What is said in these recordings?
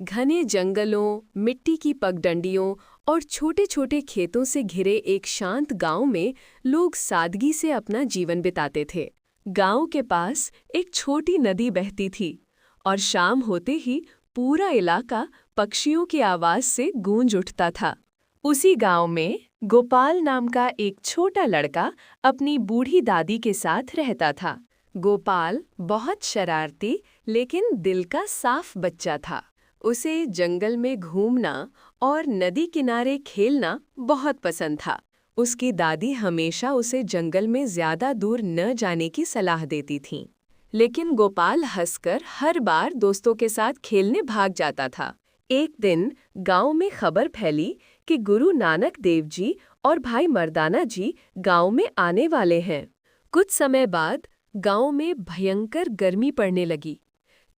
घने जंगलों, मिट्टी की पगडंडियों और छोटे-छोटे खेतों से घिरे एक शांत गांव में लोग सादगी से अपना जीवन बिताते थे। गांव के पास एक छोटी नदी बहती थी और शाम होते ही पूरा इलाका पक्षियों की आवाज से गूंज उठता था। उसी गांव में गोपाल नाम का एक छोटा लड़का अपनी बूढ़ी दादी के साथ रहता था। गोपाल बहुत शरारती लेकिन दिल का साफ बच्चा था। उसे जंगल में घूमना और नदी किनारे खेलना बहुत पसंद था। उसकी दादी हमेशा उसे जंगल में ज्यादा दूर न जाने की सलाह देती थीं। लेकिन गोपाल हंसकर हर बार दोस्तों के साथ खेलने भाग जाता था। एक दिन गांव में खबर फैली कि गुरु नानक देव जी और भाई मर्दाना जी गांव में आने वाले हैं। कुछ समय बाद गांव में भयंकर गर्मी पड़ने लगी।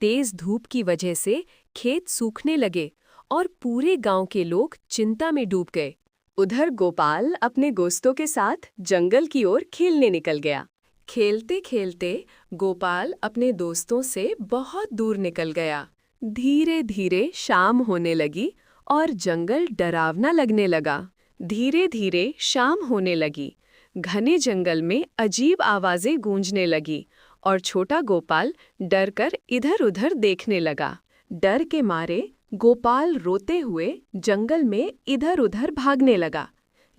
तेज धूप की वजह से खेत सूखने लगे और पूरे गांव के लोग चिंता में डूब गए। उधर गोपाल अपने दोस्तों के साथ जंगल की ओर खेलने निकल गया। खेलते खेलते गोपाल अपने दोस्तों से बहुत दूर निकल गया। धीरे धीरे शाम होने लगी और जंगल डरावना लगने लगा। धीरे धीरे शाम होने लगी। घने जंगल में अजीब आवाजें गूंजने लगी और छोटा गोपाल डरकर इधर-उधर देखने लगा। डर के मारे गोपाल रोते हुए जंगल में इधर-उधर भागने लगा,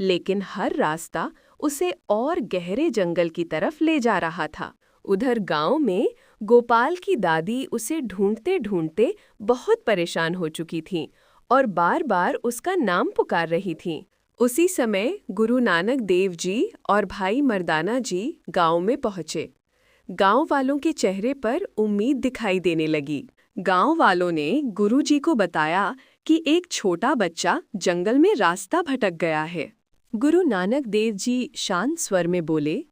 लेकिन हर रास्ता उसे और गहरे जंगल की तरफ ले जा रहा था। उधर गांव में गोपाल की दादी उसे ढूंढते-ढूंढते बहुत परेशान हो चुकी थीं और बार-बार उसका नाम पुकार रही थीं। उसी समय गुरु नानक देव जी और भाई मर्दाना जी गांव में पहुंचे। गांव वालों के चेहरे पर उम्मीद दिखाई देने लगी। गांव वालों ने गुरुजी को बताया कि एक छोटा बच्चा जंगल में रास्ता भटक गया है। गुरु नानक देव जी शांत स्वर में बोले,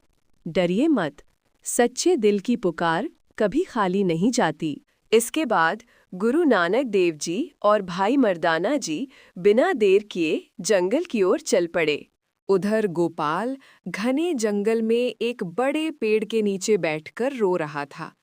डरिए मत, सच्चे दिल की पुकार कभी खाली नहीं जाती। इसके बाद गुरु नानक देव जी और भाई मर्दाना जी बिना देर किए जंगल की ओर चल पड़े। उधर गोपाल घने जंगल में एक बड़े पेड़ के नीचे बैठकर रो रहा था।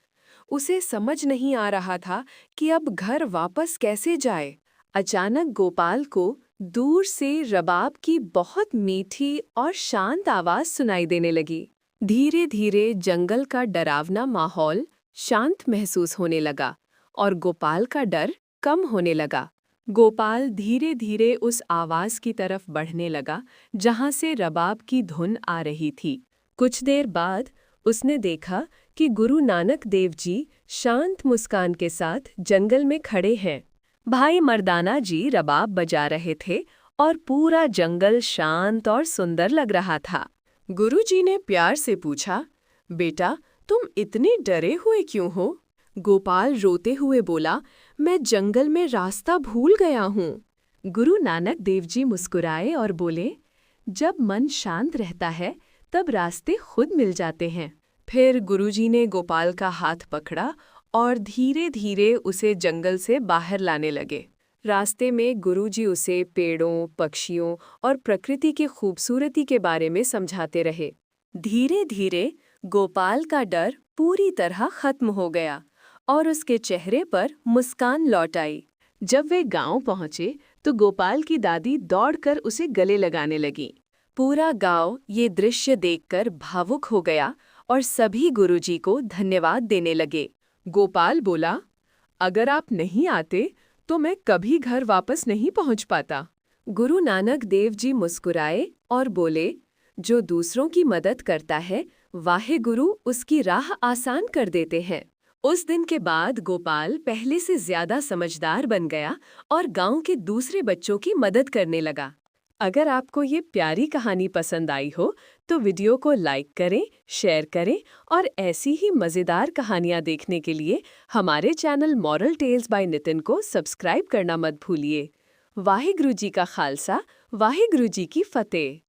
उसे समझ नहीं आ रहा था कि अब घर वापस कैसे जाए। अचानक गोपाल को दूर से रबाब की बहुत मीठी और शांत आवाज सुनाई देने लगी। धीरे धीरे जंगल का डरावना माहौल शांत महसूस होने लगा और गोपाल का डर कम होने लगा। गोपाल धीरे धीरे उस आवाज की तरफ बढ़ने लगा जहां से रबाब की धुन आ रही थी। कुछ देर बाद उसने देखा कि गुरु नानक देव जी शांत मुस्कान के साथ जंगल में खड़े हैं। भाई मर्दाना जी रबाब बजा रहे थे और पूरा जंगल शांत और सुंदर लग रहा था। गुरुजी ने प्यार से पूछा, बेटा तुम इतने डरे हुए क्यों हो? गोपाल रोते हुए बोला, मैं जंगल में रास्ता भूल गया हूँ। गुरु नानक देव जी मुस्कुराए और बोले, जब मन शांत रहता है तब रास्ते खुद मिल जाते हैं। फिर गुरुजी ने गोपाल का हाथ पकड़ा और धीरे धीरे उसे जंगल से बाहर लाने लगे। रास्ते में गुरुजी उसे पेड़ों, पक्षियों और प्रकृति की खूबसूरती के बारे में समझाते रहे। धीरे धीरे गोपाल का डर पूरी तरह खत्म हो गया और उसके चेहरे पर मुस्कान लौट आई। जब वे गांव पहुंचे तो गोपाल की दादी दौड़कर उसे गले लगाने लगी। पूरा गांव ये दृश्य देखकर भावुक हो गया और सभी गुरुजी को धन्यवाद देने लगे। गोपाल बोला, अगर आप नहीं आते तो मैं कभी घर वापस नहीं पहुंच पाता। गुरु नानक देव जी मुस्कुराए और बोले, जो दूसरों की मदद करता है वाहे गुरु उसकी राह आसान कर देते हैं। उस दिन के बाद गोपाल पहले से ज्यादा समझदार बन गया और गांव के दूसरे बच्चों की मदद करने लगा। अगर आपको ये प्यारी कहानी पसंद आई हो तो वीडियो को लाइक करें, शेयर करें और ऐसी ही मज़ेदार कहानियाँ देखने के लिए हमारे channel Moral Tales by Nitin को सब्सक्राइब करना मत भूलिए। वाहिगुरु जी का खालसा, वाहिगुरु जी की फतेह।